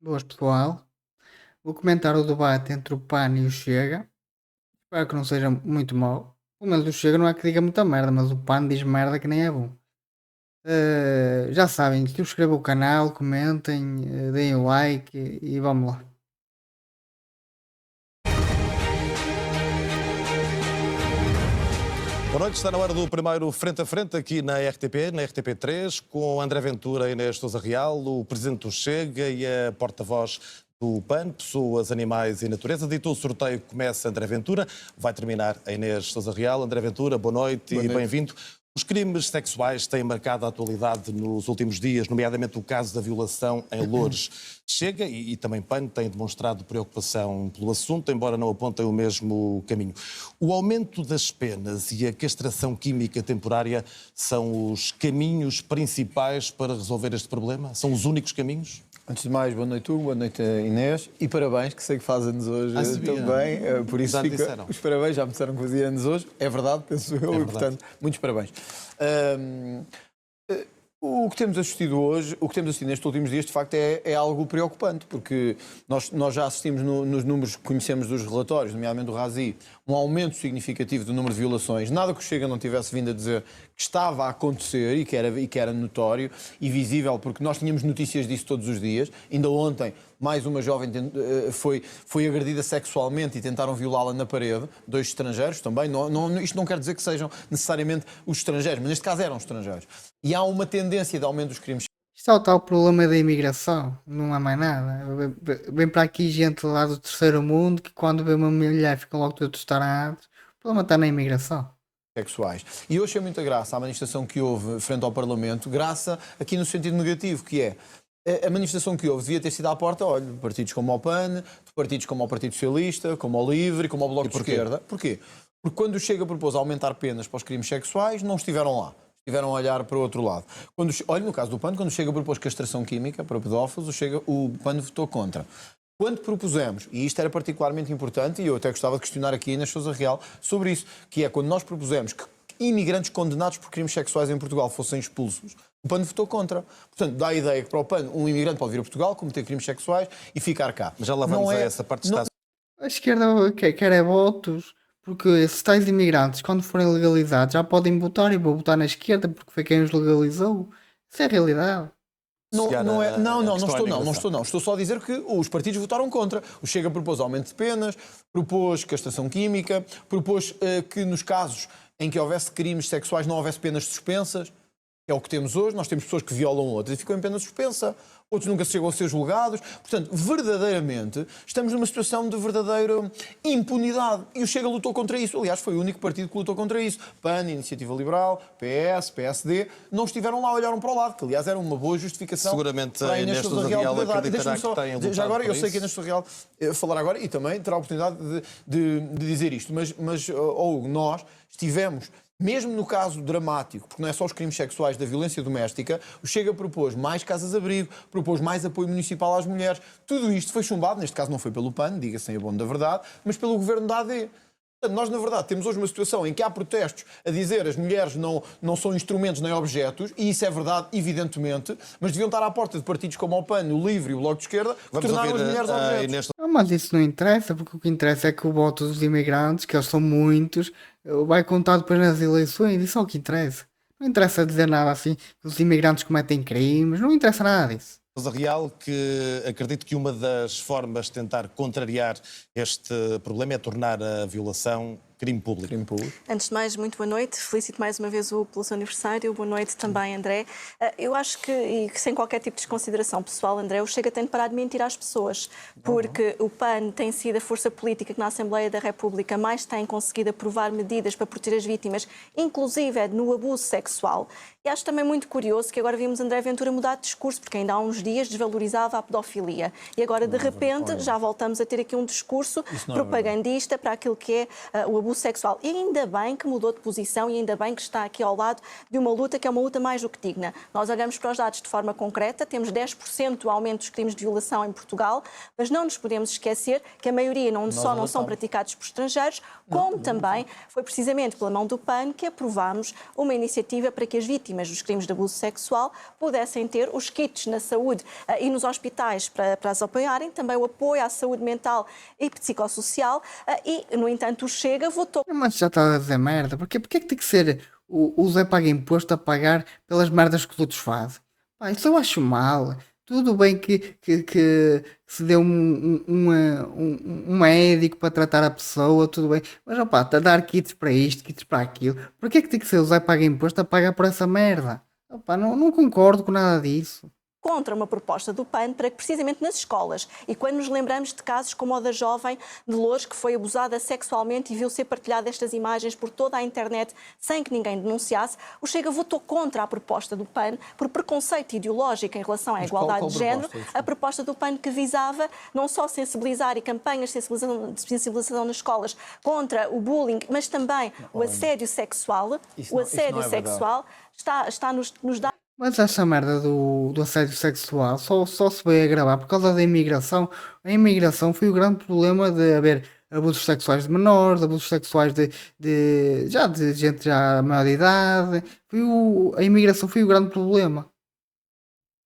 Boas, pessoal. Vou comentar o debate entre o PAN e o Chega. Espero que não seja muito mau. Pelo menos o Chega não é que diga muita merda, mas o PAN diz merda que nem é bom. Já sabem, subscrevam o canal, comentem, deem o like e vamos lá. Boa noite, está na hora do primeiro Frente a Frente aqui na RTP, na RTP3, com André Ventura e Inês Sousa Real, o Presidente do Chega e a porta-voz do PAN, Pessoas, Animais e Natureza. Dito o sorteio, começa André Ventura, vai terminar a Inês Sousa Real. André Ventura, boa noite e bem-vindo. Os crimes sexuais têm marcado a atualidade nos últimos dias, nomeadamente o caso da violação em Loures. Chega e também PAN têm demonstrado preocupação pelo assunto, embora não apontem o mesmo caminho. O aumento das penas e a castração química temporária são os caminhos principais para resolver este problema? São os únicos caminhos? Antes de mais, boa noite, Hugo, boa noite, Inês, e parabéns, que sei que faz anos hoje também, por isso fica os parabéns, já me disseram que fazia anos hoje, é verdade, penso eu, e portanto, muitos parabéns. O que temos assistido hoje, o que temos assistido nestes últimos dias, de facto, é algo preocupante, porque nós já assistimos nos números que conhecemos dos relatórios, nomeadamente do RASI, um aumento significativo do número de violações. Nada que o Chega não tivesse vindo a dizer que estava a acontecer e que era notório e visível, porque nós tínhamos notícias disso todos os dias. Ainda ontem, mais uma jovem foi agredida sexualmente e tentaram violá-la na parede, 2 estrangeiros também. Isto não quer dizer que sejam necessariamente os estrangeiros, mas neste caso eram estrangeiros. E há uma tendência de aumento dos crimes. Isto é o tal problema da imigração, não há mais nada. Vem para aqui gente lá do terceiro mundo que quando vê uma mulher ficam logo todos tarados. O problema está na imigração. Sexuais. E eu achei muita graça a manifestação que houve frente ao Parlamento, graça aqui no sentido negativo, que é a manifestação que houve devia ter sido à porta, olha, de partidos como o PAN, de partidos como o Partido Socialista, como o LIVRE, como o Bloco de Esquerda. Porquê? Porque quando o Chega propôs aumentar penas para os crimes sexuais, não estiveram lá. Estiveram a olhar para o outro lado. Olha, no caso do PAN, quando o Chega propôs castração química para pedófilos, o PAN votou contra. Quando propusemos, e isto era particularmente importante, e eu até gostava de questionar aqui na Sousa Real sobre isso, que é quando nós propusemos que imigrantes condenados por crimes sexuais em Portugal fossem expulsos, o PAN votou contra. Portanto, dá a ideia que para o PAN um imigrante pode vir a Portugal, cometer crimes sexuais e ficar cá. Mas já lá vamos a essa parte. A esquerda quer é votos, porque esses tais imigrantes, quando forem legalizados, já podem votar e vou votar na esquerda porque foi quem os legalizou. Isso é a realidade. Não estou. Estou só a dizer que os partidos votaram contra. O Chega propôs aumento de penas, propôs castração química, propôs que nos casos em que houvesse crimes sexuais não houvesse penas suspensas. É o que temos hoje. Nós temos pessoas que violam outras e ficam em pena suspensa. Outros nunca chegam a ser julgados. Portanto, verdadeiramente, estamos numa situação de verdadeira impunidade. E o Chega lutou contra isso. Aliás, foi o único partido que lutou contra isso. PAN, Iniciativa Liberal, PS, PSD, não estiveram lá, olharam para o lado, que aliás era uma boa justificação. Seguramente para a Inês Sousa Real acreditará que tem lutado. Já agora, eu sei que a Inês Sousa Real falar agora e também terá a oportunidade de dizer isto. Mas Hugo, nós estivemos... Mesmo no caso dramático, porque não é só os crimes sexuais da violência doméstica, o Chega propôs mais casas-abrigo, propôs mais apoio municipal às mulheres. Tudo isto foi chumbado, neste caso não foi pelo PAN, diga-se em abono da verdade, mas pelo governo da AD. Portanto, nós, na verdade, temos hoje uma situação em que há protestos a dizer as mulheres não são instrumentos nem objetos, e isso é verdade, evidentemente, mas deviam estar à porta de partidos como o PAN, o LIVRE e o Bloco de Esquerda, que tornaram as mulheres objetos. Mas isso não interessa, porque o que interessa é que o voto dos imigrantes, que eles são muitos, vai contar depois nas eleições. Isso é o que interessa. Não interessa dizer nada assim, que os imigrantes cometem crimes, não interessa nada disso. Sousa Real, que acredito que uma das formas de tentar contrariar este problema é tornar a violação crime público. Antes de mais, muito boa noite. Felicito mais uma vez o pelo seu aniversário. Boa noite também, André. Eu acho que, e sem qualquer tipo de desconsideração pessoal, André, o Chega tem de parar de mentir às pessoas, porque o PAN tem sido a força política que na Assembleia da República mais tem conseguido aprovar medidas para proteger as vítimas, inclusive no abuso sexual. E acho também muito curioso que agora vimos André Ventura mudar de discurso, porque ainda há uns dias desvalorizava a pedofilia. E agora, de repente, já voltamos a ter aqui um discurso propagandista para aquilo que é o abuso sexual. E ainda bem que mudou de posição e ainda bem que está aqui ao lado de uma luta que é uma luta mais do que digna. Nós olhamos para os dados de forma concreta, temos 10% do aumento dos crimes de violação em Portugal, mas não nos podemos esquecer que a maioria não são praticados por estrangeiros, como também foi precisamente pela mão do PAN que aprovámos uma iniciativa para que as vítimas dos crimes de abuso sexual pudessem ter os kits na saúde e nos hospitais para as apoiarem, também o apoio à saúde mental e psicossocial e, no entanto, o Chega votou. Mas já está a dizer merda. Porquê que tem que ser o Zé Paga Imposto a pagar pelas merdas que os outros fazem? Pá, isso eu acho mal. Tudo bem que se deu um médico para tratar a pessoa, tudo bem. Mas opá, dar kits para isto, kits para aquilo. Porquê que tem que ser o Zé Paga Imposto a pagar por essa merda? Opá, não concordo com nada disso. Contra uma proposta do PAN para que precisamente nas escolas, e quando nos lembramos de casos como o da jovem de Loures que foi abusada sexualmente e viu ser partilhada estas imagens por toda a internet sem que ninguém denunciasse, o Chega votou contra a proposta do PAN por preconceito ideológico em relação à igualdade de género, a proposta do PAN que visava não só sensibilizar e campanhas de sensibilização nas escolas contra o bullying, mas também o assédio sexual. O assédio sexual está nos dados. Mas essa merda do assédio sexual só se veio agravar por causa da imigração. A imigração foi o grande problema de haver abusos sexuais de menores, abusos sexuais de gente já maior de idade. A imigração foi o grande problema.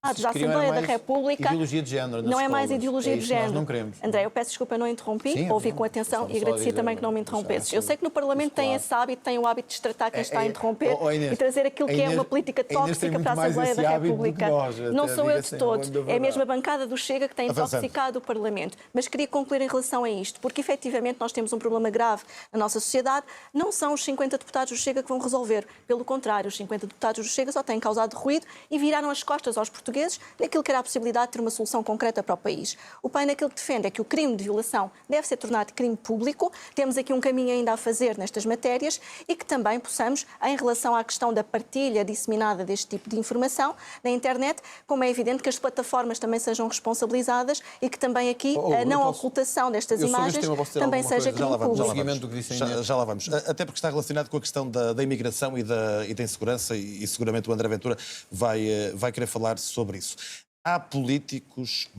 Da Assembleia da República. Ideologia de género nas não é mais escolas. ideologia de género. Nós não queremos. André, eu peço desculpa, eu não interrompi, Sim, ouvi com atenção e agradeci também que não me interrompesses. Eu sei que no Parlamento tem esse hábito, tem o hábito de tratar quem está a interromper e trazer aquilo que é uma política tóxica para a Assembleia da República. Não sou eu de todo, é mesmo a bancada do Chega que tem intoxicado o Parlamento. Mas queria concluir em relação a isto, porque efetivamente nós temos um problema grave na nossa sociedade. Não são os 50 deputados do Chega que vão resolver. Pelo contrário, os 50 deputados do Chega só têm causado ruído e viraram as costas aos portugueses naquilo que era a possibilidade de ter uma solução concreta para o país. O PAN aquilo que defende é que o crime de violação deve ser tornado crime público. Temos aqui um caminho ainda a fazer nestas matérias e que também possamos, em relação à questão da partilha disseminada deste tipo de informação na internet, como é evidente que as plataformas também sejam responsabilizadas e que também aqui a não ocultação destas imagens também seja crime público. Já lá vamos. Até porque está relacionado com a questão da imigração e da insegurança e seguramente o André Ventura vai querer falar sobre isso. Há políticos,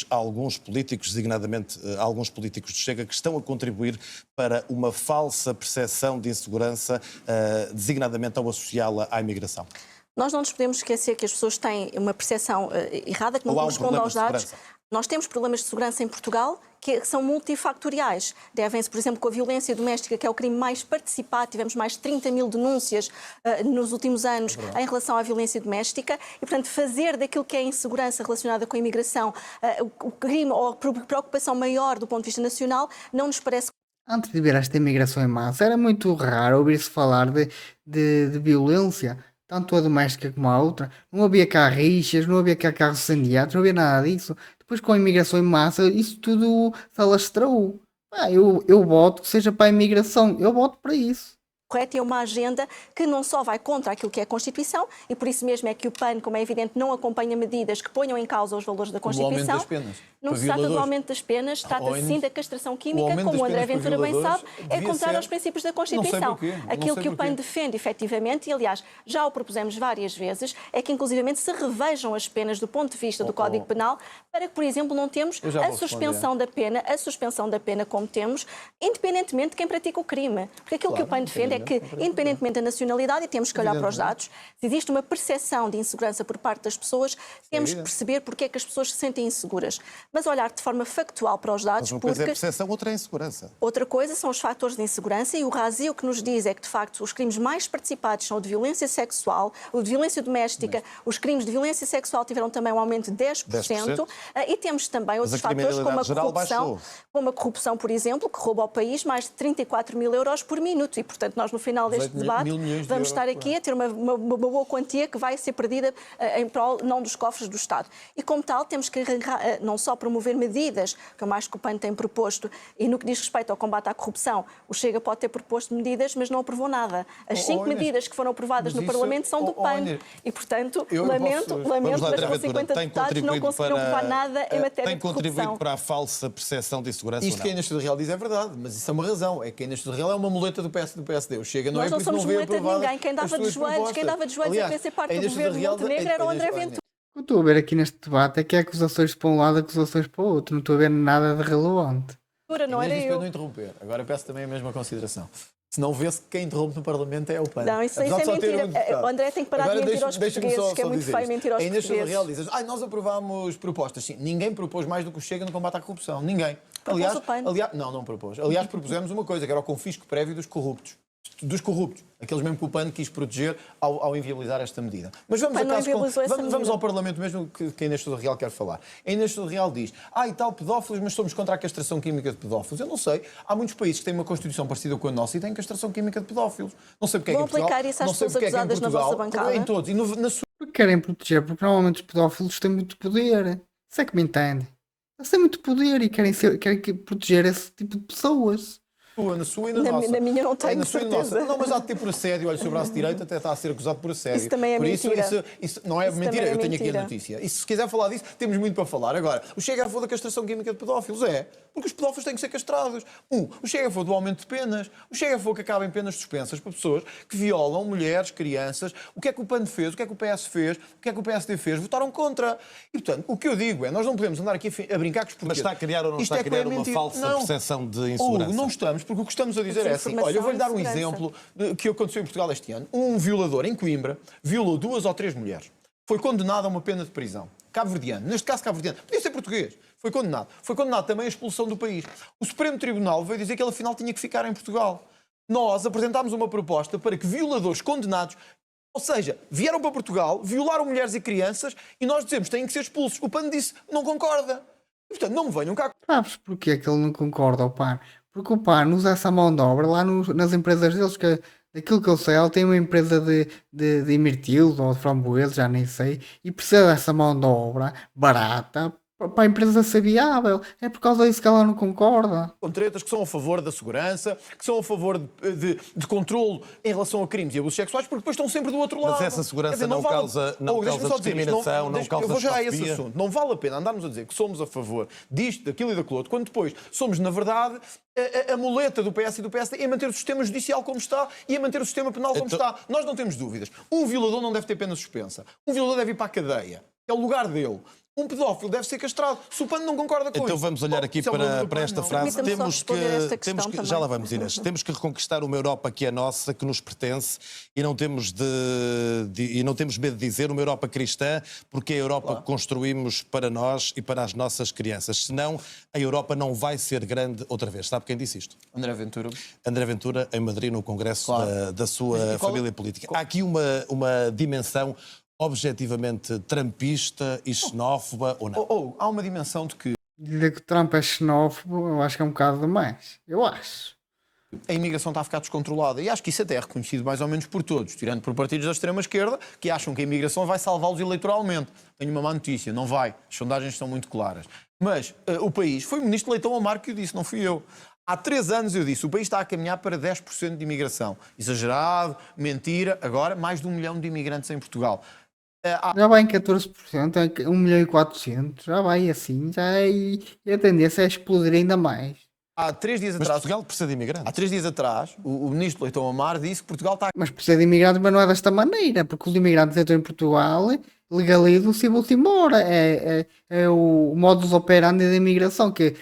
alguns políticos, designadamente alguns políticos do Chega, que estão a contribuir para uma falsa percepção de insegurança, designadamente ao associá-la à imigração. Nós não nos podemos esquecer que as pessoas têm uma percepção errada que não corresponde aos dados. Nós temos problemas de segurança em Portugal que são multifactoriais. Devem-se, por exemplo, com a violência doméstica, que é o crime mais participado. Tivemos mais de 30 mil denúncias nos últimos anos em relação à violência doméstica. E, portanto, fazer daquilo que é insegurança relacionada com a imigração o crime ou a preocupação maior do ponto de vista nacional não nos parece. Antes de ver esta imigração em massa, era muito raro ouvir-se falar de violência, tanto a doméstica como a outra. Não havia cá rixas, não havia cá carros incendiados, não havia nada disso. Depois, com a imigração em massa, isso tudo se alastrou. Eu voto que seja para a imigração, eu voto para isso. Correto, e é uma agenda que não só vai contra aquilo que é a Constituição, e por isso mesmo é que o PAN, como é evidente, não acompanha medidas que ponham em causa os valores da Constituição. O aumento das penas. Não se trata do aumento das penas, trata-se sim da castração química, como o André Ventura bem sabe, é contrário aos princípios da Constituição. Aquilo que o PAN defende, efetivamente, e aliás, já o propusemos várias vezes, é que inclusivamente se revejam as penas do ponto de vista do Código Penal, para que, por exemplo, não temos a suspensão da pena como temos, independentemente de quem pratica o crime. Porque aquilo que o PAN defende é que, independentemente da nacionalidade, e temos que olhar para os dados, se existe uma percepção de insegurança por parte das pessoas, temos que perceber porque é que as pessoas se sentem inseguras. Mas olhar de forma factual para os dados, mas uma coisa é a percepção, outra é a insegurança. Outra coisa são os fatores de insegurança, e o RASI o que nos diz é que, de facto, os crimes mais participados são o de violência sexual, o de violência doméstica, os crimes de violência sexual tiveram também um aumento de 10%. E temos também outros fatores como a corrupção, por exemplo, que rouba ao país mais de 34 mil euros por minuto, e, portanto, nós no final deste 18 debate mil milhões de vamos euros estar por aqui a ter uma boa quantia que vai ser perdida em prol não dos cofres do Estado. E como tal, temos que não só promover medidas, que é mais que o PAN tem proposto, e no que diz respeito ao combate à corrupção, o Chega pode ter proposto medidas, mas não aprovou nada. As 5 Inês, medidas que foram aprovadas mas no isso- Parlamento são do PAN. Inês, E, portanto, eu não lamento, posso- Vamos lá, mas André com Ventura, 50 deputados não conseguiram provar nada em matéria tem de corrupção. contribuído para a falsa percepção de insegurança Isto ou que a não? Inês Estudo Real diz é verdade, mas isso é uma razão. É que a Inês Estudo Real é uma muleta do PS e do PSD. O Chega não Nós é não por isso somos não vê muleta de aprovada ninguém. Quem as dava de suas joelhos, propostas. quem dava de joelhos a Aliás, querer ser parte a do Inês Estudo governo de Real- Montenegro era o André Inês- Ventura. O que eu estou a ver aqui neste debate é que é acusações para um lado, acusações para o outro. Não estou a ver nada de relevante. Não era Inês disse para eu eu. não interromper. Agora peço também a mesma consideração. Se não vê-se que quem interrompe no Parlamento é o PAN. Não, isso Apesar é de só ter mentira. um deputado. O André tem que parar de Agora mentir aos deixa-me portugueses, que é muito dizer feio isto. mentir aos A Inês Estudo portugueses. Real diz, nós aprovámos propostas. Sim, ninguém propôs mais do que o Chega no combate à corrupção. Ninguém. Propôs o PAN. Não propôs. Aliás, propusemos uma coisa, que era o confisco prévio dos corruptos. Dos corruptos. Aqueles mesmo que o PAN quis proteger ao inviabilizar esta medida. Mas vamos, PAN não inviabilizou essa vamos medida. ao Parlamento mesmo que a Inês Estudo Real quer falar. A Inês Estudo Real diz, e tal, pedófilos, mas somos contra a castração química de pedófilos. Eu não sei. Há muitos países que têm uma Constituição parecida com a nossa e têm castração química de pedófilos. Não sei porque é que Vão em Portugal... aplicar isso às não sei pessoas porque é que em acusadas na Portugal, vossa bancada? Em todos. E na Porque querem proteger, porque normalmente os pedófilos têm muito poder. Isso é que me entende. Eles têm muito poder e querem proteger esse tipo de pessoas. na sua e na Na nossa. na minha não tenho na sua e na certeza. nossa. Não, mas há de ter por assédio. Olha, o seu braço direito até está a ser acusado por assédio. Isso também é por mentira. Isso não é Isso mentira. também é Eu tenho aqui a mentira. notícia. E se quiser falar disso, temos muito para falar. Agora, o Chega a favor da castração química de pedófilos. É. Porque os pedófilos têm que ser castrados. O Chega a favor do aumento de penas. O Chega a favor que acabem penas suspensas para pessoas que violam mulheres, crianças. O que é que o PAN fez? O que é que o PS fez? O que é que o PSD fez? Votaram contra. E, portanto, o que eu digo é, nós não podemos andar aqui a brincar com os Mas portugueses. está a criar ou não Isto está a é que criar é uma mentira. falsa Não. percepção de insegurança? Hugo, não estamos, porque o que estamos a dizer é assim. Olha, eu vou-lhe dar um Desinformação e exemplo que aconteceu em Portugal este ano. Um violador em Coimbra violou 2 ou 3 mulheres. Foi condenado a uma pena de prisão. Cabo-verdiano. Neste caso, cabo-verdiano. Podia ser português. Foi condenado. Foi condenado também a expulsão do país. O Supremo Tribunal veio dizer que ele afinal tinha que ficar em Portugal. Nós apresentámos uma proposta para que violadores condenados, ou seja, vieram para Portugal, violaram mulheres e crianças e nós dizemos que têm que ser expulsos. O PAN disse não concorda. E, portanto, não me venham cá. Sabes porquê é que ele não concorda ao PAN? Porque o PAN usa essa mão de obra lá nas empresas deles, que daquilo que eu sei, ele tem uma empresa de mirtilo ou de framboesa, já nem sei, e precisa dessa mão de obra barata para a empresa ser viável. É por causa disso que ela não concorda. Com tretas que são a favor da segurança, que são a favor de controlo em relação a crimes e abusos sexuais, porque depois estão sempre do outro lado. essa segurança Quer dizer, não vale- causa deixa-me só dizer isto, discriminação, não causa Eu vou já a esse xenofobia? assunto. Não vale a pena andarmos a dizer que somos a favor disto, daquilo e daquilo outro, quando depois somos, na verdade, a muleta do PS e do PSD em manter o sistema judicial como está e em manter o sistema penal como Então- está. Nós não temos dúvidas. Um violador não deve ter pena suspensa. Um violador deve ir para a cadeia. É o lugar dele. Um pedófilo deve ser castrado. Se o PAN não concorda com Então isso... vamos olhar aqui se é o modelo do para PAN, esta não. frase. Permita-me só responder a esta Temos questão que também. já lá vamos, Inês. Temos que reconquistar uma Europa que é nossa, que nos pertence e não temos e não temos medo de dizer uma Europa cristã, porque é a Europa que construímos para nós e para as nossas crianças. Senão a Europa não vai ser grande outra vez. Sabe quem disse isto? André Ventura. André Ventura, em Madrid, no congresso da sua Mas, e qual- família política. Há aqui uma dimensão objetivamente trumpista e xenófoba ou não? Há uma dimensão de que Dizer que o Trump é xenófobo, eu acho que é um bocado demais. Eu acho. a imigração está a ficar descontrolada. E acho que isso até é reconhecido mais ou menos por todos, tirando por partidos da extrema-esquerda, que acham que a imigração vai salvá-los eleitoralmente. Tenho uma má notícia, não vai. As sondagens são muito claras. Mas o país, foi o ministro Leitão Amaro que o disse, não fui eu. Há 3 anos eu disse, o país está a caminhar para 10% de imigração. Exagerado, mentira. Agora, mais de 1 milhão de imigrantes em Portugal. Já vai em 14%, é 1.400.000, já vai assim, e a tendência é explodir ainda mais. Há 3 dias Mas atrás... Portugal precisa de imigrantes. Há 3 dias atrás, o ministro Leitão Amaro disse que Portugal está... Mas precisa de imigrantes, mas não é desta maneira, porque os imigrantes entram em Portugal, legalizam-se e vão-se embora. É o modus operandi da imigração, que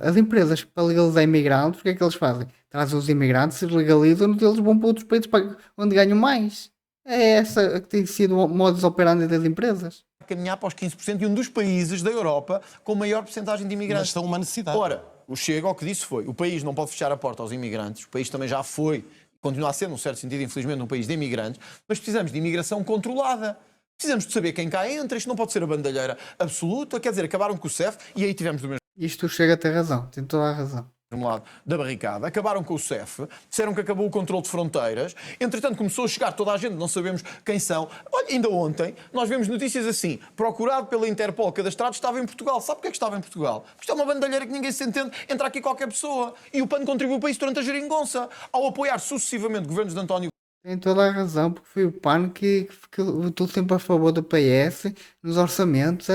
as empresas para legalizar imigrantes, o que é que eles fazem? Trazem os imigrantes, se legalizam e eles vão para outros países onde ganham mais. É essa que tem sido o modus operandi das empresas. a caminhar para os 15% e um dos países da Europa com maior porcentagem de Mas imigrantes. são uma necessidade. Ora, o Chega ao que disse foi, o país não pode fechar a porta aos imigrantes, o país também já foi, continua a ser, num certo sentido, infelizmente, um país de imigrantes, mas precisamos de imigração controlada. Precisamos de saber quem cá entra, isto não pode ser a bandalheira absoluta, quer dizer, acabaram com o CEF e aí tivemos do mesmo. Isto chega a ter razão, tem toda a razão. lado da barricada, acabaram com o CEF, disseram que acabou o controle de fronteiras, entretanto começou a chegar toda a gente, não sabemos quem são. Olha, ainda ontem nós vemos notícias assim, procurado pela Interpol, cadastrado, estava em Portugal. Sabe porquê é que estava em Portugal? Porque isto é uma bandalheira que ninguém se entende, entra aqui qualquer pessoa. E o PAN contribuiu para isso durante a geringonça, ao apoiar sucessivamente governos de António Tem toda a razão, porque foi o PAN que votou sempre a favor do PS nos orçamentos.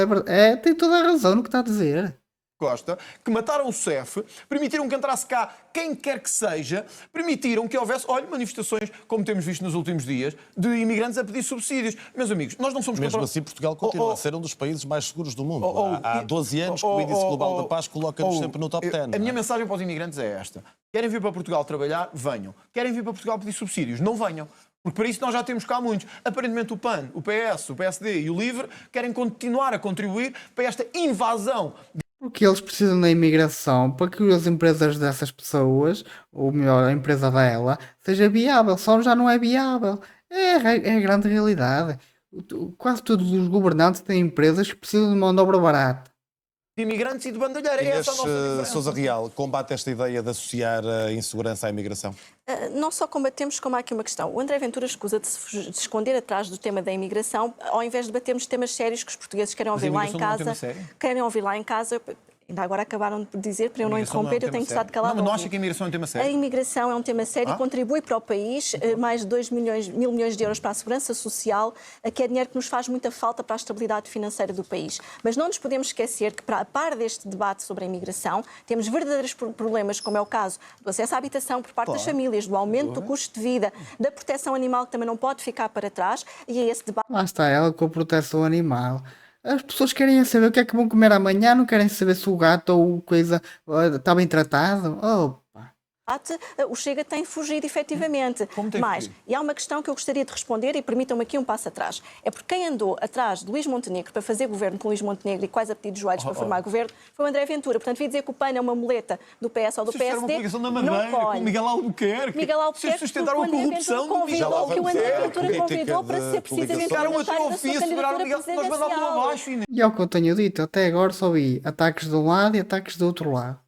Tem toda a razão no que está a dizer. Costa, que mataram o CEF, permitiram que entrasse cá quem quer que seja, permitiram que houvesse, olha, manifestações, como temos visto nos últimos dias, de imigrantes a pedir subsídios. Meus amigos, nós não somos Mesmo assim, Portugal continua a ser um dos países mais seguros do mundo. Há 12 anos que o Índice Global da Paz coloca-nos sempre no top 10. A minha mensagem para os imigrantes é esta. Querem vir para Portugal trabalhar? Venham. Querem vir para Portugal pedir subsídios? Não venham. Porque para isso nós já temos cá muitos. Aparentemente o PAN, o PS, o PSD e o LIVRE querem continuar a contribuir para esta invasão. Porque eles precisam da imigração para que as empresas dessas pessoas, ou melhor, a empresa dela, seja viável. Só já não é viável. É a grande realidade. Quase todos os governantes têm empresas que precisam de mão de obra barata. De imigrantes e de bandalheira. É Inês essa a nossa diferença. Sousa Real combate esta ideia de associar a insegurança à imigração? Não só combatemos, como há aqui uma questão. O André Ventura escusa de se esconder atrás do tema da imigração, ao invés de debatermos temas sérios que os portugueses querem ouvir lá em casa. Querem ouvir lá em casa. Ainda agora acabaram de dizer, para eu não interromper, eu tenho que estar de calado. Não, mas não acha que a imigração é um tema sério? A imigração é um tema sério e contribui para o país mais de 2 mil milhões de euros para a segurança social, que é dinheiro que nos faz muita falta para a estabilidade financeira do país. Mas não nos podemos esquecer que, para a par deste debate sobre a imigração, temos verdadeiros problemas, como é o caso do acesso à habitação por parte das famílias, do aumento do custo de vida, da proteção animal, que também não pode ficar para trás, e é esse debate. Lá está ela com a proteção animal. As pessoas querem saber o que é que vão comer amanhã, não querem saber se o gato ou coisa está bem tratado. Opa. O Chega tem fugido efetivamente. Mas, e há uma questão que eu gostaria de responder e permitam-me aqui um passo atrás. É porque quem andou atrás de Luís Montenegro para fazer governo com Luís Montenegro e quase a pedir de joelhos para formar governo foi o André Ventura. Portanto, devia dizer que o PAN é uma muleta do PS ou do PSD. Uma coligação da Madeira, com Miguel Albuquerque. Miguel Albuquerque sustentaram a corrupção do que o André Ventura convidou para ser precisamente ficaram a mandatário da sua candidatura nós mandámos abaixo. E ao que eu tenho dito, até agora só vi ataques de um lado e ataques do outro lado.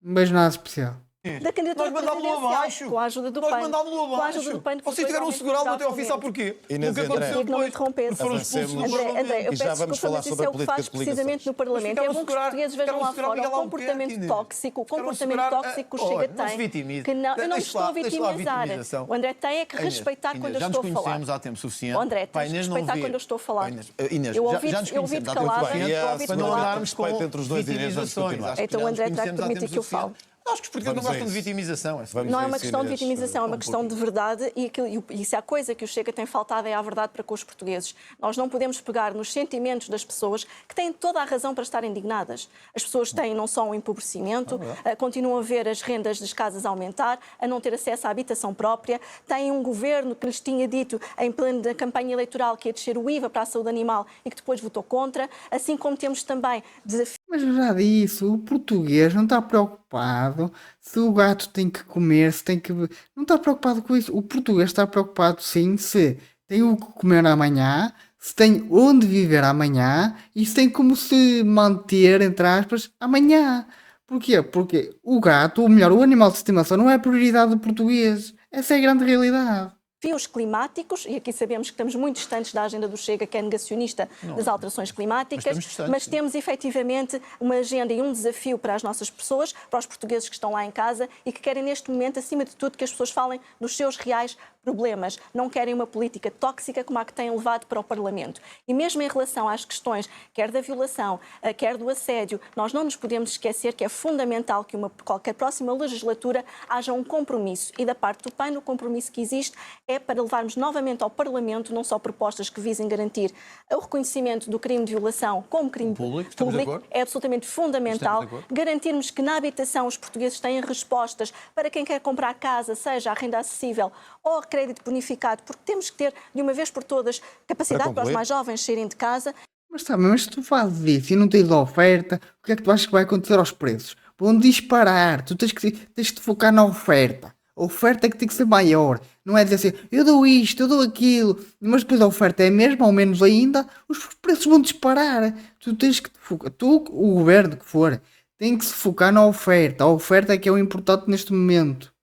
Não vejo nada especial. Da candidatura Nós mandámos-lo abaixo. Com a ajuda do Nós PAN. mandámos-lo Com a ajuda do abaixo. PAN, que Vocês tiveram foi segurá-lo até ao fim, realmente sabe porquê? Inês O que André. aconteceu Não me depois? interrompesse. Foram expulsos do Avancemos. Parlamento. André, eu E peço já vamos desculpa, falar mas isso sobre é a o que política faz de coligações. precisamente no Parlamento. É bom que os portugueses vejam lá fora o comportamento tóxico, que o Chega tem. Que não, eu não estou a vitimizar. O André tem é que respeitar quando eu estou a falar. Já nos conhecemos há tempo suficiente. O André, tens de respeitar quando eu estou a falar. Inês, Eu já nos ouvi-te conhecemos há tempo calada. suficiente. Eu para não ouvi-te andarmos com respeito entre os dois, Inês, vamos vitimizações. continuar. Acho que Então já o nos André terá que conhecemos há permitir tempo que eu fale. suficiente. Acho que os portugueses não Vamos a gostam de isso. vitimização. Não é uma Inês, questão de vitimização, é uma questão de verdade e se há coisa que o Chega tem faltado é a verdade para com os portugueses. Nós não podemos pegar nos sentimentos das pessoas que têm toda a razão para estar indignadas. As pessoas têm não só um empobrecimento, continuam a ver as rendas das casas aumentar, a não ter acesso à habitação própria, têm um governo que lhes tinha dito em pleno da campanha eleitoral que ia descer o IVA para a saúde animal e que depois votou contra, assim como temos também desafios. Mas eu já disse, o português não está preocupado se o gato tem que comer, se tem que... Não está preocupado com isso. O português está preocupado sim se tem o que comer amanhã, se tem onde viver amanhã e se tem como se manter, entre aspas, amanhã. Porquê? Porque o gato, ou melhor, o animal de estimação não é a prioridade do português. Essa é a grande realidade. Desafios climáticos, e aqui sabemos que estamos muito distantes da agenda do Chega, que é negacionista das alterações climáticas, mas temos efetivamente uma agenda e um desafio para as nossas pessoas, para os portugueses que estão lá em casa e que querem neste momento, acima de tudo, que as pessoas falem dos seus reais problemas. Não querem uma política tóxica como a que têm levado para o Parlamento. E mesmo em relação às questões, quer da violação, quer do assédio, nós não nos podemos esquecer que é fundamental que qualquer próxima legislatura haja um compromisso. E da parte do PAN, o compromisso que existe é para levarmos novamente ao Parlamento não só propostas que visem garantir o reconhecimento do crime de violação como crime público, é absolutamente fundamental, garantirmos que na habitação os portugueses têm respostas para quem quer comprar casa, seja a renda acessível ou a crédito bonificado, porque temos que ter, de uma vez por todas, capacidade para os mais jovens saírem de casa. Mas se tu fazes isso e não tens oferta, o que é que tu achas que vai acontecer aos preços? Vão disparar. Tu tens que te focar na oferta. A oferta é que tem que ser maior. Não é dizer assim, eu dou isto, eu dou aquilo, mas depois a oferta é a mesma, ou menos ainda, os preços vão disparar. Tu tens que te focar. Tu, o governo que for, tem que se focar na oferta. A oferta é que é o importante neste momento.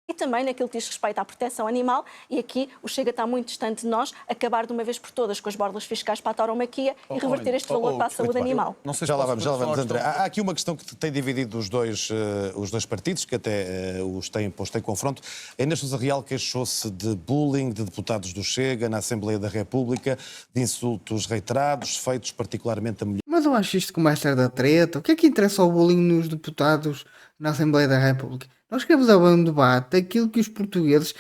E também naquilo que diz respeito à proteção animal, e aqui o Chega está muito distante de nós, acabar de uma vez por todas com as borlas fiscais para a tauromaquia e reverter este valor para a saúde animal. Não sei se Já lá posso vamos, André. questão. Há aqui uma questão que tem dividido os dois partidos, que até os têm posto em confronto. A Inês Sousa Real queixou-se de bullying de deputados do Chega na Assembleia da República, de insultos reiterados, feitos particularmente a mulheres. Mas eu acho isto como esta da treta. O que é que interessa ao bullying nos deputados na Assembleia da República? Nós queremos haver um debate daquilo que os portugueses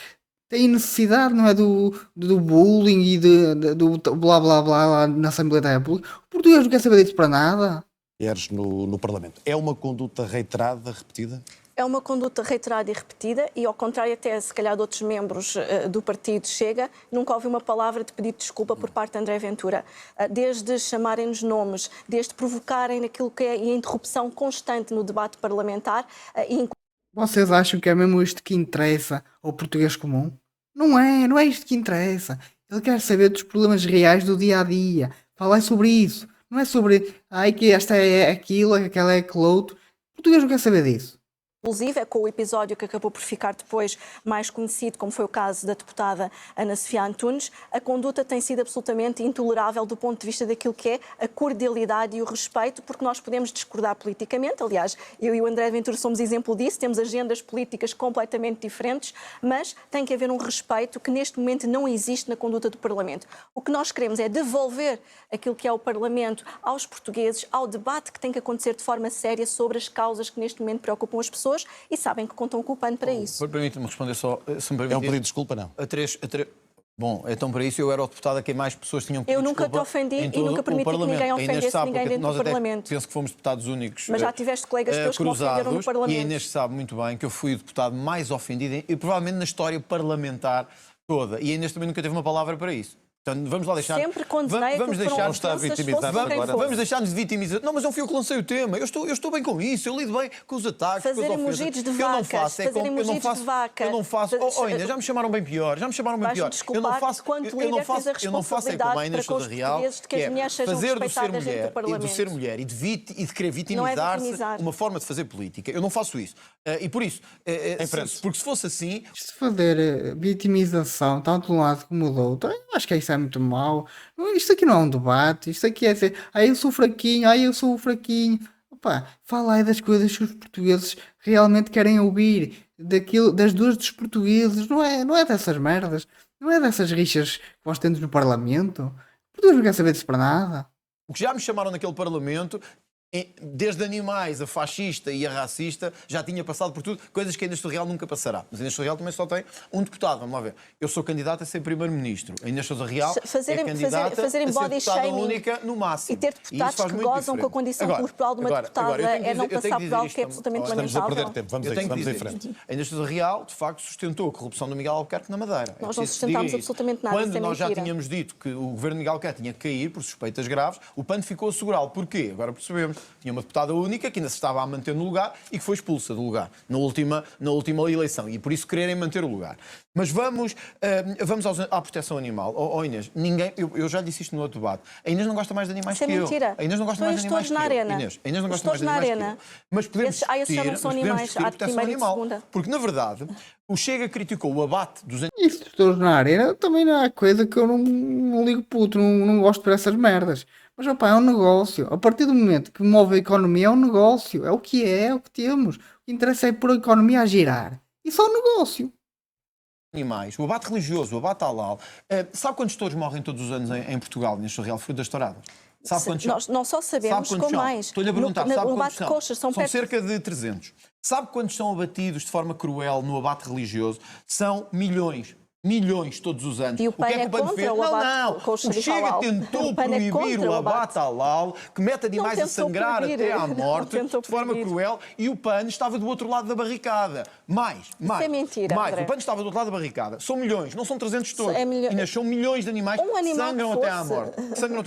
têm necessidade, não é do bullying e do blá blá blá lá na Assembleia da República. O português não quer saber disso para nada. No Parlamento. É uma conduta reiterada, repetida? É uma conduta reiterada e repetida e, ao contrário até, se calhar, de outros membros do partido Chega, nunca ouvi uma palavra de pedido de desculpa por parte de André Ventura. Desde chamarem-nos nomes, desde provocarem naquilo que é a interrupção constante no debate parlamentar. Vocês acham que é mesmo isto que interessa ao português comum? Não é isto que interessa. Ele quer saber dos problemas reais do dia a dia. Falar sobre isso. Não é sobre, que esta é aquilo, aquela é aquele outro. O português não quer saber disso. Inclusive, é com o episódio que acabou por ficar depois mais conhecido, como foi o caso da deputada Ana Sofia Antunes, a conduta tem sido absolutamente intolerável do ponto de vista daquilo que é a cordialidade e o respeito, porque nós podemos discordar politicamente. Aliás, eu e o André Ventura somos exemplo disso, temos agendas políticas completamente diferentes, mas tem que haver um respeito que neste momento não existe na conduta do Parlamento. O que nós queremos é devolver aquilo que é o Parlamento aos portugueses, ao debate que tem que acontecer de forma séria sobre as causas que neste momento preocupam as pessoas, e sabem que contam com o PAN para isso. Permite-me responder só. Se me É um pedido de desculpa, não? Bom, então para isso eu era o deputado a quem mais pessoas tinham pedido Eu nunca te ofendi e nunca permiti que ninguém ofendesse ninguém dentro do Parlamento. Penso que fomos deputados únicos. Mas já tiveste colegas teus que me ofenderam no Parlamento. E a Inês sabe muito bem que eu fui o deputado mais ofendido e provavelmente na história parlamentar toda. E a Inês também nunca teve uma palavra para isso. Portanto, vamos lá deixar. Sempre condenei vamos que deixar está vitimizado agora. Vamos deixar-nos de vitimizar. Não, mas não fui eu que lancei o tema. Eu estou bem com isso. Eu lido bem com os ataques. Fazerem mugidos de vacas. Fazerem mugidos de vaca. Eu não faço. Inês, já me chamaram bem pior. Já me chamaram bem pior. Eu não faço. Eu não faço é como a Inês Sousa Real. Fazer do ser mulher e do ser mulher e de querer vitimizar-se uma forma de fazer política. Eu não faço isso. E por isso, porque se fosse assim. Se fazer vitimização, tanto de um lado como do outro, eu acho que isso é muito mau. Isto aqui não é um debate, isto aqui é dizer, eu sou fraquinho, eu sou fraquinho. Opa, fala aí das coisas que os portugueses realmente querem ouvir, das dores dos portugueses, não é dessas merdas, não é dessas rixas que nós temos no Parlamento. O português não quer saber disso para nada. O que já me chamaram naquele Parlamento, desde animais a fascista e a racista, já tinha passado por tudo, coisas que a Inês Sousa Real nunca passará. Mas a Inês Sousa Real também só tem um deputado, vamos lá ver. Eu sou candidata a ser primeiro-ministro. A Inês Sousa Real é candidata a ser deputada única no máximo. E ter deputados que gozam com a condição corporal de uma deputada é não passar por algo que é absolutamente lamentável. Estamos a perder tempo, vamos em frente. A Inês Sousa Real, de facto, sustentou a corrupção do Miguel Albuquerque na Madeira. Nós não sustentámos absolutamente nada. Quando nós já tínhamos dito que o governo de Miguel Albuquerque tinha que cair por suspeitas graves, o PAN ficou a segurá-lo. Porquê? Agora percebemos. Tinha uma deputada única que ainda se estava a manter no lugar e que foi expulsa do lugar na última eleição e por isso quererem manter o lugar. Mas vamos à proteção animal. Inês, eu já disse isto no outro debate. A Inês não gosta mais de animais que eu. Isso é mentira. A Inês não gosta mais de animais que eu. A Inês não gosta mais de animais que eu. Mas podemos esses já não são animais, há de primeira e de segunda. Porque, na verdade, o Chega criticou o abate dos animais. Isso, todos na arena, também não há coisa que eu não ligo puto, não gosto por essas merdas. Mas, opá, é um negócio. A partir do momento que move a economia, é um negócio. É o que temos. O que interessa é pôr a economia a girar. Isso é um negócio. Animais, o abate religioso, o abate halal. Sabe quantos touros morrem todos os anos em Portugal, neste Real Fruto das Touradas? Sabe quantos nós não só sabemos, com mais. Estou-lhe a perguntar, sabe quantos são? Coxas, são cerca de 300. Sabe quantos são abatidos de forma cruel no abate religioso? São milhões. Milhões todos os anos. E o PAN é contra o abate. O Chega tentou proibir o abate halal, que mete animais a sangrar até à morte, de forma cruel, e o PAN estava do outro lado da barricada. Mais. Isso é mentira, o PAN estava do outro lado da barricada. São milhões, não são 300 todos. E são milhões de animais que sangram até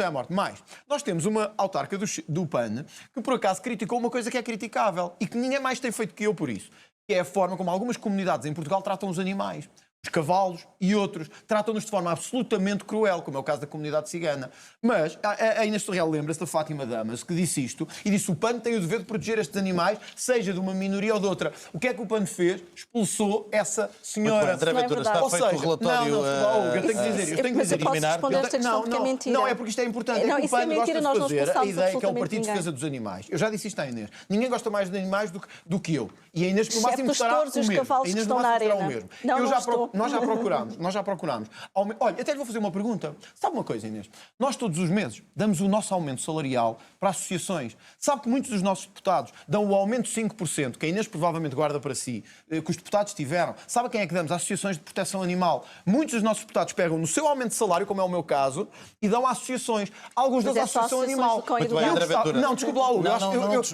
à morte. Mais. Nós temos uma autarca do PAN que, por acaso, criticou uma coisa que é criticável e que ninguém mais tem feito que eu por isso, que é a forma como algumas comunidades em Portugal tratam os animais. os cavalos e outros. Tratam-nos de forma absolutamente cruel, como é o caso da comunidade cigana. Mas a Inês Torreal lembra-se da Fátima Damas, que disse isto, e disse: o PAN tem o dever de proteger estes animais, seja de uma minoria ou de outra. O que é que o PAN fez? Expulsou essa senhora. André Ventura, está Ou feito o seja, relatório. eu tenho que dizer, eu tenho que Mas eu dizer. posso responder esta questão porque é mentira. Não, é porque isto é importante. Não, É que o isso é PAN mentira, gosta nós de não fazer a expulsámos ideia que é o absolutamente Partido de ninguém. Defesa dos Animais. Eu já disse isto à Inês. Ninguém gosta mais de animais do que eu. E a Inês no máximo Excepto os estará touros e o os mesmo. cavalos A Inês que no estão na máximo estará o arena. mesmo. Não, não estou. Nós já procurámos. Olha, até lhe vou fazer uma pergunta. Sabe uma coisa, Inês? Nós todos os meses damos o nosso aumento salarial para associações. Sabe que muitos dos nossos deputados dão o aumento de 5%, que a Inês provavelmente guarda para si, que os deputados tiveram. Sabe a quem é que damos? Às associações de proteção animal. Muitos dos nossos deputados pegam no seu aumento de salário, como é o meu caso, e dão a associações. Alguns Mas da é só associação associações animal. do cão e Muito do bem, gato. André Ventura. Não, desculpa lá, Hugo.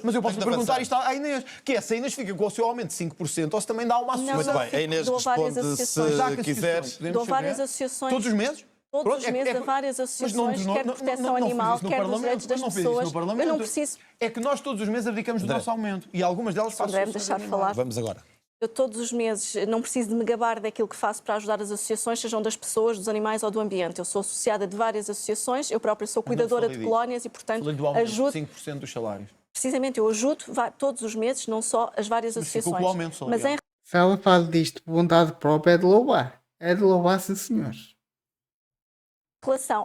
Mas eu posso Muito perguntar avançado. isto à Inês, que é se a Inês fica com o seu aumento de 5% ou se também dá uma Não, associação. Muito bem, a Inês dou várias responde associações. Já se que quiser. associações, podemos Dou várias saber? associações. Todos os meses? Todos Pronto, os meses a várias associações, quer de proteção animal, quer dos direitos das pessoas. Eu não preciso. É que nós todos os meses abdicamos do André. nosso aumento. E algumas delas André, fazem me deixar falar. Vamos agora. Eu todos os meses não preciso de me gabar daquilo que faço para ajudar as associações, sejam das pessoas, dos animais ou do ambiente. Eu sou associada de várias associações, eu própria sou cuidadora de colónias e, portanto, Falei do aumento ajudo. de 5% dos salários. Precisamente, eu ajudo todos os meses, não só as várias Mas ficou associações. com o aumento salarial. Mas em Se ela faz disto por vontade própria, é de louvar. É de louvar, sim, senhores.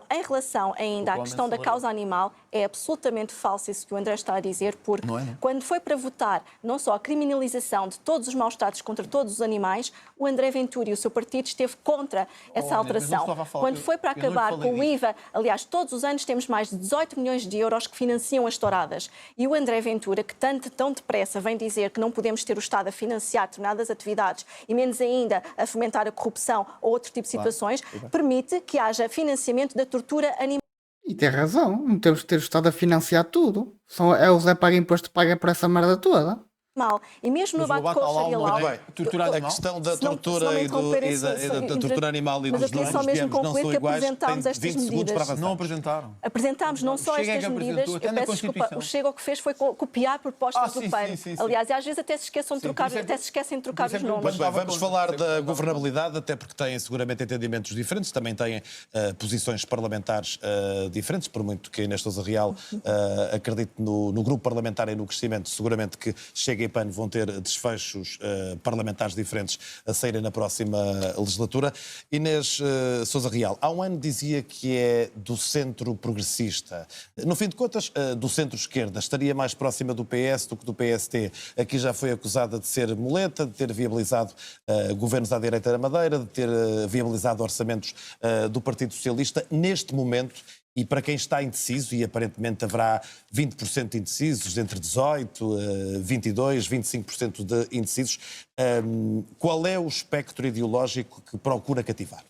em relação ainda à Igualmente questão da salarial. causa animal, é absolutamente falso isso que o André está a dizer, porque Não é, não? quando foi para votar não só a criminalização de todos os maus-tratos contra todos os animais, o André Ventura e o seu partido esteve contra essa mas não alteração. estava a falar- Quando foi para eu não lhe acabar falei com o IVA, aliás, todos os anos temos mais de 18 milhões de euros que financiam as touradas. E o André Ventura, que tão depressa vem dizer que não podemos ter o Estado a financiar determinadas atividades e menos ainda a fomentar a corrupção ou outro tipo de situações, permite que haja financiamento da tortura animal. E tem razão, não temos que ter o Estado a financiar tudo. É o Zé Paga Imposto Paga por essa merda toda. E mesmo no Mas o bate-coxa Bate-Lá e não lá... é tortura A animal? questão da Se não- tortura se não me e interromperem, da tortura animal e mas dos eu queria só dos mesmo bianos não concluir são que iguais, apresentámos tem estas 20 segundos para medidas. avançar. Não apresentaram. Apresentámos não só Chega é que estas medidas, apresentou, até eu na peço desculpa, Constituição. o Chega o que fez foi copiar propostas sim, do PAN. sim, sim. Aliás, e às vezes até se esquecem de Sim, trocar, por isso é que- até se esquecem de trocar por isso é os que eu nomes. Muito bem, Dava vamos conta, falar sempre da dava governabilidade, até porque têm seguramente entendimentos diferentes, também têm posições parlamentares diferentes, por muito que a Inês Sousa Real acredite no grupo parlamentar e no crescimento, seguramente que Chega e PAN vão ter desfechos parlamentares diferentes a saírem na próxima legislatura. Inês Sousa Real, há um ano dizia que é do centro progressista. No fim de contas, do centro-esquerda, estaria mais próxima do PS do que do PST. Aqui já foi acusada de ser muleta, de ter viabilizado governos à direita da Madeira, de ter viabilizado orçamentos do Partido Socialista. Neste momento, e para quem está indeciso, e aparentemente haverá 20% de indecisos, entre 18%, 22%, 25% de indecisos, qual é o espectro ideológico que procura cativar?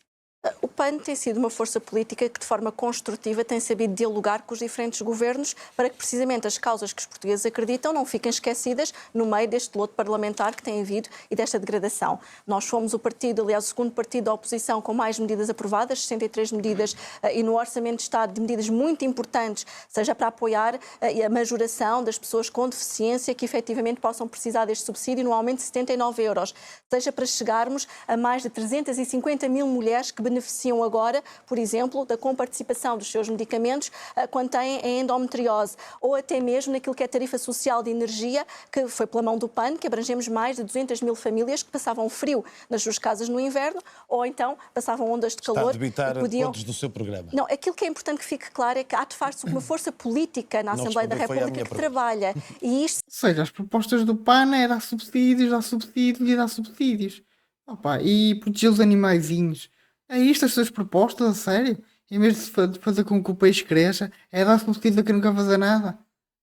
O PAN tem sido uma força política que, de forma construtiva, tem sabido dialogar com os diferentes governos para que, precisamente, as causas que os portugueses acreditam não fiquem esquecidas no meio deste loto parlamentar que tem havido e desta degradação. Nós fomos o partido, aliás, o segundo partido da oposição com mais medidas aprovadas, 63 medidas, e no Orçamento de Estado de medidas muito importantes, seja para apoiar a majoração das pessoas com deficiência que efetivamente possam precisar deste subsídio no aumento de 79 euros, seja para chegarmos a mais de 350 mil mulheres que beneficiam agora, por exemplo, da comparticipação dos seus medicamentos quando têm a endometriose, ou até mesmo naquilo que é a tarifa social de energia, que foi pela mão do PAN, que abrangemos mais de 200 mil famílias que passavam frio nas suas casas no inverno, ou então passavam ondas de calor. Está a debitar e podiam... pontos do seu programa. Não, aquilo que é importante que fique claro é que há de facto uma força política na Não Assembleia da respondeu, foi à República minha que pergunta. trabalha, e isto Ou seja, as propostas do PAN é dar subsídios, dar subsídios e dar subsídios. Opa, e proteger os animaizinhos. É isto as suas propostas, a sério? Em vez de fazer com que o país cresça, é dar subsídios a quem não quer fazer nada.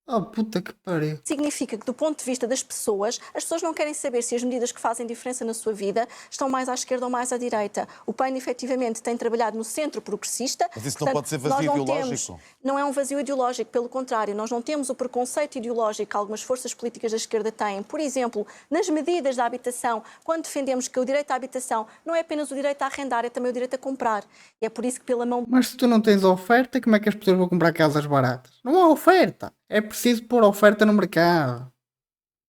Oh, puta que pariu. significa que, do ponto de vista das pessoas, as pessoas não querem saber se as medidas que fazem diferença na sua vida estão mais à esquerda ou mais à direita. O PAN, efetivamente, tem trabalhado no centro progressista. Mas isso não Portanto, pode ser vazio nós não ideológico? não é um vazio ideológico, pelo contrário, nós não temos o preconceito ideológico que algumas forças políticas da esquerda têm. Por exemplo, nas medidas da habitação, quando defendemos que o direito à habitação não é apenas o direito a arrendar, é também o direito a comprar. E é por isso que, pela mão Mas se tu não tens oferta, como é que as pessoas vão comprar casas baratas? Não há oferta. É preciso pôr oferta no mercado.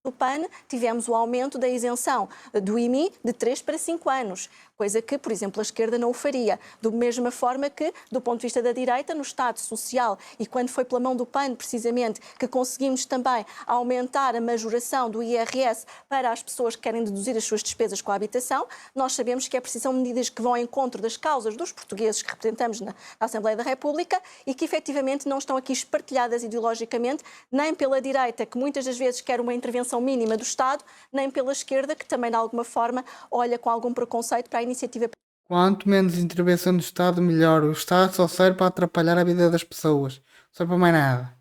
do PAN, tivemos o aumento da isenção do IMI de 3 para 5 anos, coisa que, por exemplo, a esquerda não o faria. Da mesma forma que, do ponto de vista da direita, no Estado Social, e quando foi pela mão do PAN, precisamente, que conseguimos também aumentar a majoração do IRS para as pessoas que querem deduzir as suas despesas com a habitação, nós sabemos que precisam medidas que vão ao encontro das causas dos portugueses que representamos na Assembleia da República e que, efetivamente, não estão aqui espartilhadas ideologicamente, nem pela direita, que muitas das vezes quer uma intervenção mínima do Estado, nem pela esquerda, que também, de alguma forma, olha com algum preconceito para a iniciativa Quanto menos intervenção do Estado, melhor. O Estado só serve para atrapalhar a vida das pessoas. Não serve para mais nada.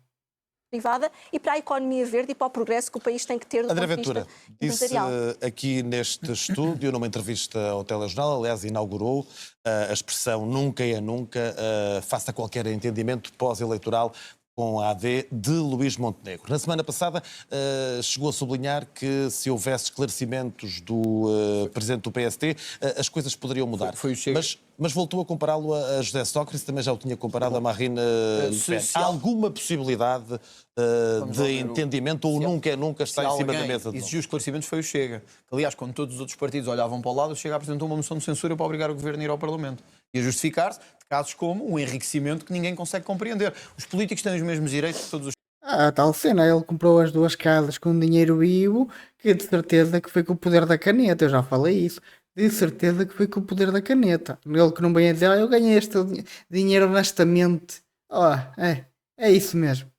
privada e para a economia verde e para o progresso que o país tem que ter do André ponto de Ventura vista disse empresarial. aqui neste estúdio, numa entrevista ao Telejornal, aliás, inaugurou a expressão nunca é nunca, face a qualquer entendimento pós-eleitoral com a AD de Luís Montenegro. Na semana passada chegou a sublinhar que se houvesse esclarecimentos do presidente do PST, as coisas poderiam mudar. Foi o Chega. Mas voltou a compará-lo a José Sócrates, também já o tinha comparado a Marine Le Pen. Há alguma possibilidade de entendimento ou nunca é nunca está em cima da mesa? Exigiu esclarecimentos foi o Chega. Aliás, quando todos os outros partidos olhavam para o lado, o Chega apresentou uma moção de censura para obrigar o governo a ir ao Parlamento. E a justificar-se de casos como um enriquecimento que ninguém consegue compreender. Os políticos têm os mesmos direitos que todos os... A tal cena, ele comprou as 2 casas com dinheiro vivo, que de certeza que foi com o poder da caneta, eu já falei isso. De certeza que foi com o poder da caneta. Ele que não vem a dizer, eu ganhei este dinheiro honestamente. É isso mesmo.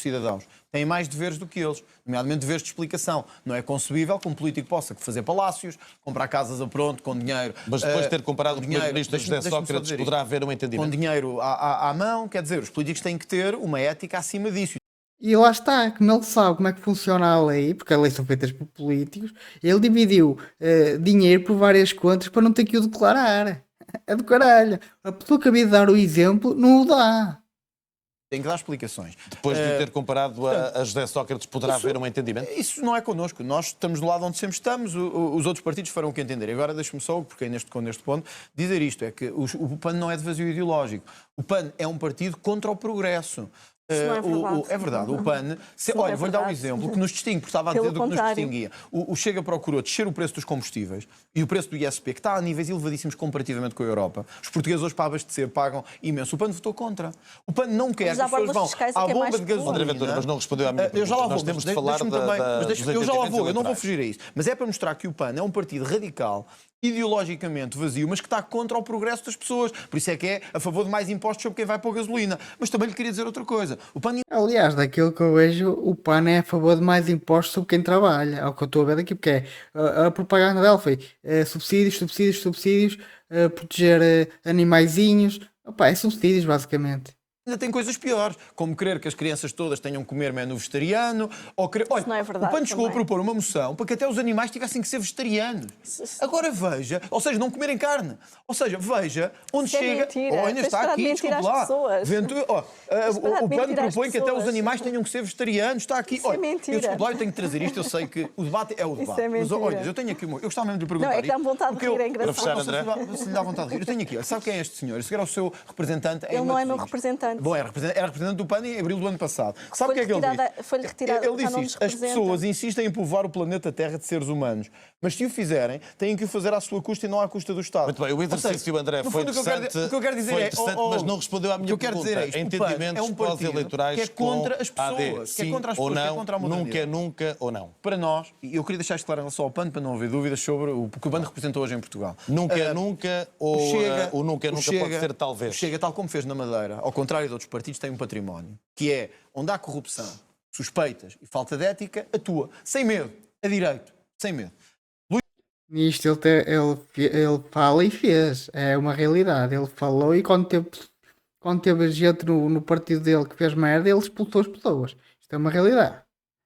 cidadãos têm mais deveres do que eles, nomeadamente deveres de explicação. Não é concebível que um político possa fazer palácios, comprar casas a pronto, com dinheiro... Mas depois de ter comparado com o primeiro-ministro José Sócrates, poderá haver um entendimento. Com dinheiro à mão, quer dizer, os políticos têm que ter uma ética acima disso. E lá está, como ele sabe como é que funciona a lei, porque as leis são feitas por políticos, ele dividiu dinheiro por várias contas para não ter que o declarar. É do caralho. A pessoa que havia de dar o exemplo não o dá. Tem que dar explicações. Depois de ter comparado a José Sócrates, poderá haver um entendimento? Isso não é connosco. Nós estamos do lado onde sempre estamos. Os outros partidos farão o que entender. Agora deixe-me só, porque é neste ponto, dizer isto. É que o PAN não é de vazio ideológico. O PAN é um partido contra o progresso. É verdade, o PAN... Olha, vou-lhe dar um exemplo que nos distingue, porque estava a dizer do que nos distinguia. O Chega procurou descer o preço dos combustíveis e o preço do ISP, que está a níveis elevadíssimos comparativamente com a Europa. Os portugueses hoje para abastecer pagam imenso. O PAN votou contra. O PAN não quer que as pessoas vão à bomba de gasolina... André Ventura, mas não respondeu à minha pergunta. Eu já lá vou. Nós temos de falar eu já lá vou, eu não vou fugir a isso. Mas é para mostrar que o PAN é um partido radical, ideologicamente vazio, mas que está contra o progresso das pessoas. Por isso é que é a favor de mais impostos sobre quem vai pôr gasolina. Mas também lhe queria dizer outra coisa. O PAN... Aliás, daquilo que eu vejo, o PAN é a favor de mais impostos sobre quem trabalha. É o que eu estou a ver daqui, porque a propaganda dela foi subsídios, proteger animaizinhos. Opa, é subsídios, basicamente. Ainda tem coisas piores, como querer que as crianças todas tenham que comer menu vegetariano, ou querer... Olha, não é verdade, o PAN chegou a propor uma moção para que até os animais tivessem que ser vegetarianos. Agora veja, ou seja, não comerem carne. Ou seja, veja onde isso chega... Mentira. Ainda está aqui, desculpe lá. O PAN propõe que até os animais tenham que ser vegetarianos. Está aqui. Isso é mentira. Eu desculpe lá, eu tenho que trazer isto. Eu sei que o debate é o debate. É mas olha, eu tenho aqui... Eu gostava mesmo de lhe perguntar. Não, é que dá vontade de rir, é engraçado. Para fechar, André. Se lhe dá vontade de rir. Eu tenho aqui. Sabe quem é este senhor? Esse era o seu representante em Ele não é meu Matosinhos. representante. Bom, era representante do PAN em abril do ano passado. Sabe o que é que ele disse? Foi-lhe retirado. Ele disse isto: as pessoas insistem em povoar o planeta Terra de seres humanos, mas se o fizerem, têm que o fazer à sua custa e não à custa do Estado. Muito bem, o exercício, André, foi interessante, o que eu quero dizer mas não respondeu à minha pergunta. Entendimentos pós-eleitorais que é contra as com a AD, pessoas, que é sim contra as ou pessoas, que é não, contra a modernidade. nunca ou não. Para nós, e eu queria deixar isto claro em relação ao PAN, para não haver dúvidas sobre o que o PAN representou hoje em Portugal. Nunca ou o nunca pode ser talvez. O Chega, tal como fez na Madeira, ao contrário de outros partidos, tem um património, que é onde há corrupção, suspeitas e falta de ética, atua, sem medo, a direito, sem medo. Nisto ele fala e fez. É uma realidade. Ele falou e quando teve gente no partido dele que fez merda, ele expulsou as pessoas. Isto é uma realidade.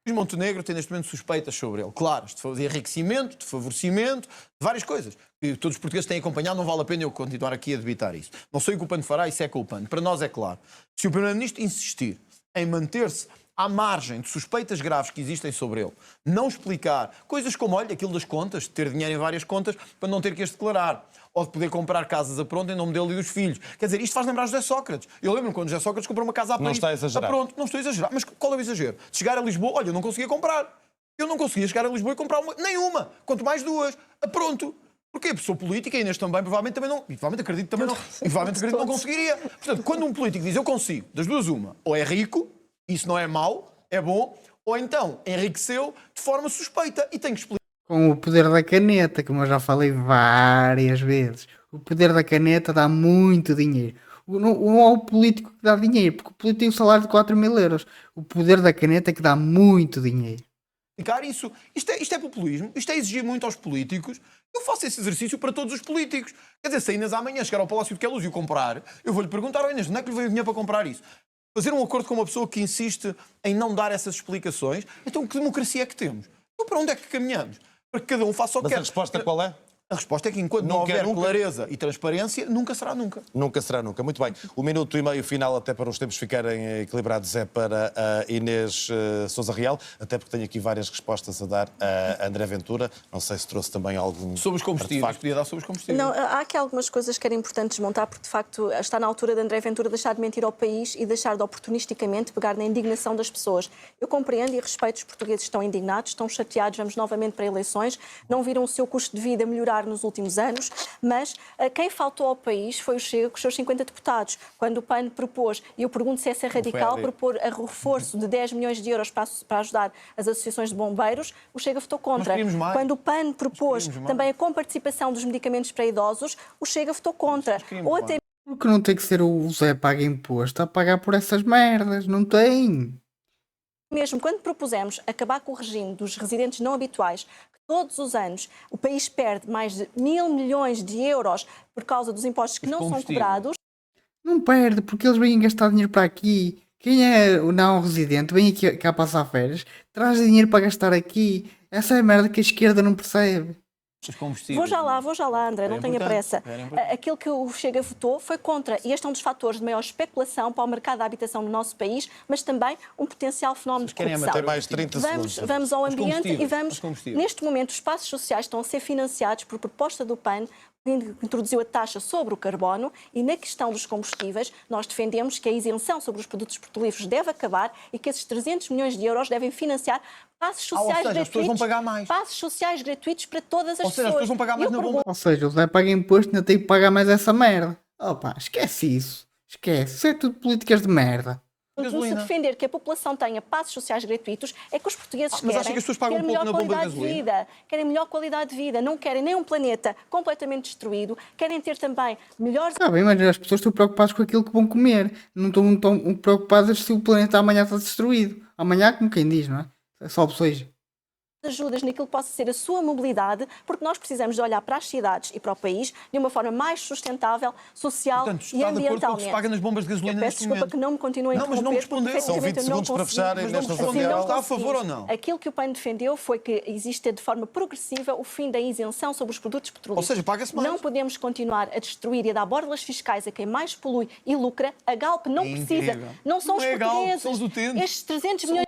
Luís Montenegro tem neste momento suspeitas sobre ele. Claro, de enriquecimento, de favorecimento, de várias coisas. Que todos os portugueses têm acompanhado, não vale a pena eu continuar aqui a debitar isso. Não sei o que o PAN fará, isso é com o PAN. Para nós é claro. Se o Primeiro-Ministro insistir em manter-se à margem de suspeitas graves que existem sobre ele, não explicar coisas como, olha, aquilo das contas, de ter dinheiro em várias contas, para não ter que as declarar, ou de poder comprar casas a pronto em nome dele e dos filhos. Quer dizer, isto faz lembrar José Sócrates. Eu lembro-me quando José Sócrates comprou uma casa a Paris. Não está a exagerar. Pronto, não estou a exagerar. Mas qual é o exagero? De chegar a Lisboa, olha, eu não conseguia comprar. Eu não conseguia chegar a Lisboa e comprar nenhuma, quanto mais duas. Pronto. Porque a pessoa política, e Inês também, provavelmente também não. E provavelmente acredito também não. E provavelmente acredito que não conseguiria. Portanto, quando um político diz eu consigo, das duas uma, ou é rico, isso não é mau, é bom, ou então enriqueceu de forma suspeita e tem que explicar. Com o poder da caneta, como eu já falei várias vezes. O poder da caneta dá muito dinheiro. Não é o político que dá dinheiro, porque o político tem o salário de 4.000 euros. O poder da caneta é que dá muito dinheiro. Isso. Isto é populismo, isto é exigir muito aos políticos. Eu faço esse exercício para todos os políticos. Quer dizer, se a Inês amanhã chegar ao Palácio de Queluz e o comprar, eu vou-lhe perguntar, Inês, onde é que lhe veio o dinheiro para comprar isso? Fazer um acordo com uma pessoa que insiste em não dar essas explicações. Então, que democracia é que temos? Então, para onde é que caminhamos? Para que cada um faça o que Mas quer. a resposta qual é? A resposta é que enquanto não houver clareza e transparência, nunca será nunca. Nunca será nunca. Muito bem. O minuto e meio final, até para os tempos ficarem equilibrados, é para a Inês Sousa Real, até porque tenho aqui várias respostas a dar a André Ventura. Não sei se trouxe também algum... Sobre os combustíveis. artefacto. Podia dar sobre os combustíveis. Não, há aqui algumas coisas que era importante desmontar, porque de facto está na altura de André Ventura deixar de mentir ao país e deixar de oportunisticamente pegar na indignação das pessoas. Eu compreendo e respeito os portugueses que estão indignados, estão chateados, vamos novamente para eleições, não viram o seu custo de vida melhorar nos últimos anos, mas quem faltou ao país foi o Chega com os seus 50 deputados. Quando o PAN propôs, e eu pergunto se essa é radical, propor a reforço de 10 milhões de euros para ajudar as associações de bombeiros, o Chega votou contra. Quando o PAN propôs também a comparticipação dos medicamentos para idosos, o Chega votou contra. Ou até Porque não tem que ser o Zé paga imposto a pagar por essas merdas. Não tem. mesmo quando propusemos acabar com o regime dos residentes não habituais, que todos os anos o país perde mais de 1.000 milhões de euros por causa dos impostos que não são cobrados. Não perde, porque eles vêm gastar dinheiro para aqui. Quem é o não residente vem aqui cá passar férias, traz dinheiro para gastar aqui. Essa é a merda que a esquerda não percebe. Vou já lá, André, não tenha pressa. Aquilo que o Chega votou foi contra, e este é um dos fatores de maior especulação para o mercado da habitação no nosso país, mas também um potencial fenómeno de corrupção. Tem mais 30 segundos. Vamos ao ambiente e vamos... Neste momento, os espaços sociais estão a ser financiados por proposta do PAN, que introduziu a taxa sobre o carbono, e na questão dos combustíveis nós defendemos que a isenção sobre os produtos petrolíferos deve acabar e que esses 300 milhões de euros devem financiar passos sociais gratuitos. As pessoas vão pagar mais. Passos sociais gratuitos para todas as pessoas. As pessoas vão pagar mais na bomba. Ou seja, o Zé paga imposto e ainda tem que pagar mais essa merda. Opa, esquece isso. Esquece. Isso é tudo políticas de merda. Se defender que a população tenha passos sociais gratuitos, é que os portugueses mas acha que as pessoas pagam um pouco na bomba de gasolina? Querem melhor qualidade de vida, não querem nem um planeta completamente destruído, querem ter também melhores... Ah, bem, mas as pessoas estão preocupadas com aquilo que vão comer. Não estão preocupadas se o planeta amanhã está destruído. Amanhã, como quem diz, não é? É só opções. ajudas naquilo que possa ser a sua mobilidade, porque nós precisamos de olhar para as cidades e para o país de uma forma mais sustentável, social e ambientalmente. Se paga nas bombas de gasolina. Eu peço desculpa que não me continuem a interromper. Não, mas não respondeu. São 20 segundos para fecharem nesta reunião. Está a favor ou não? Aquilo que o PAN defendeu foi que existe de forma progressiva o fim da isenção sobre os produtos petrolíferos. Ou seja, paga-se mais. Não podemos continuar a destruir e a dar borlas fiscais a quem mais polui e lucra. A Galp não precisa. Não são os portugueses. São os utentes. Estes 300 milhões...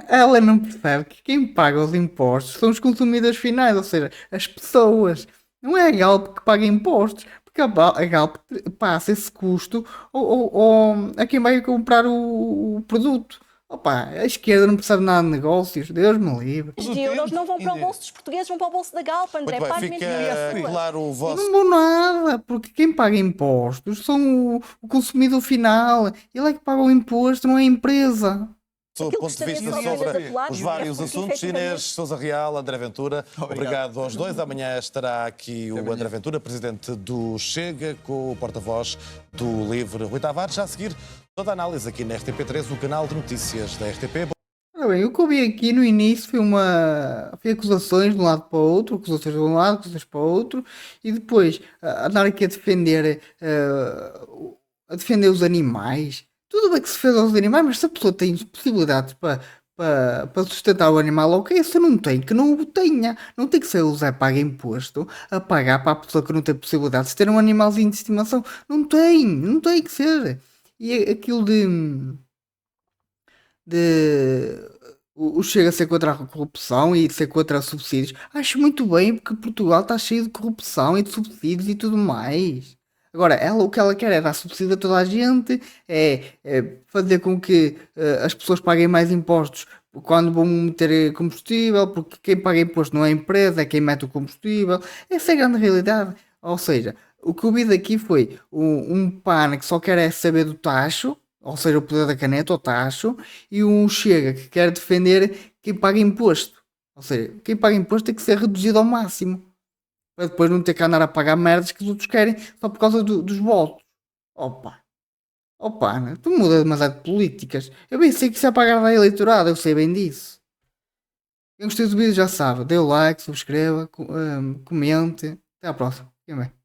Ela não percebe que quem paga os impostos são os consumidores finais, ou seja, as pessoas. Não é a Galp que paga impostos, porque a Galp passa esse custo a quem vai comprar o produto. Opa, a esquerda não percebe nada de negócios, Deus me livre. Os euros não vão para o bolso dos portugueses, vão para o bolso da Galp, André. Muito bem, fica claro o vosso... Não vou nada, porque quem paga impostos são o consumidor final. Ele é que paga o imposto, não é a empresa. Sob o ponto de vista sobre os vários assuntos, Inês Sousa Real, André Ventura, obrigado aos dois. Amanhã estará aqui o André Ventura, presidente do Chega, com o porta-voz do Livre, Rui Tavares. Já a seguir, toda a análise aqui na RTP3, o canal de notícias da RTP. Ora bem, o que eu vi aqui no início foi acusações de um lado para o outro, acusações de um lado, acusações para o outro, e depois andar aqui a defender os animais. Tudo bem que se fez aos animais, mas se a pessoa tem possibilidades para sustentar o animal, ok, se não tem, que não o tenha. Não tem que ser o Zé paga imposto a pagar para a pessoa que não tem possibilidades de ter um animalzinho de estimação. Não tem que ser. E aquilo o Chega a ser contra a corrupção e ser contra subsídios, acho muito bem, porque Portugal está cheio de corrupção e de subsídios e tudo mais. Agora, o que ela quer é dar subsídio a toda a gente, é fazer com que as pessoas paguem mais impostos quando vão meter combustível, porque quem paga imposto não é a empresa, é quem mete o combustível. Essa é a grande realidade. Ou seja, o que eu vi daqui foi um PAN que só quer é saber do tacho, ou seja, o poder da caneta, o tacho, e um Chega que quer defender quem paga imposto. Ou seja, quem paga imposto tem que ser reduzido ao máximo. Para depois não ter que andar a pagar merdas que os outros querem só por causa dos votos. Opa! Opa, né? Tu muda demasiado de políticas. Eu bem sei que isso é para agradar eleitorado, eu sei bem disso. Quem gostou do vídeo já sabe. Dê o like, subscreva, comente. Até à próxima. Fiquem bem.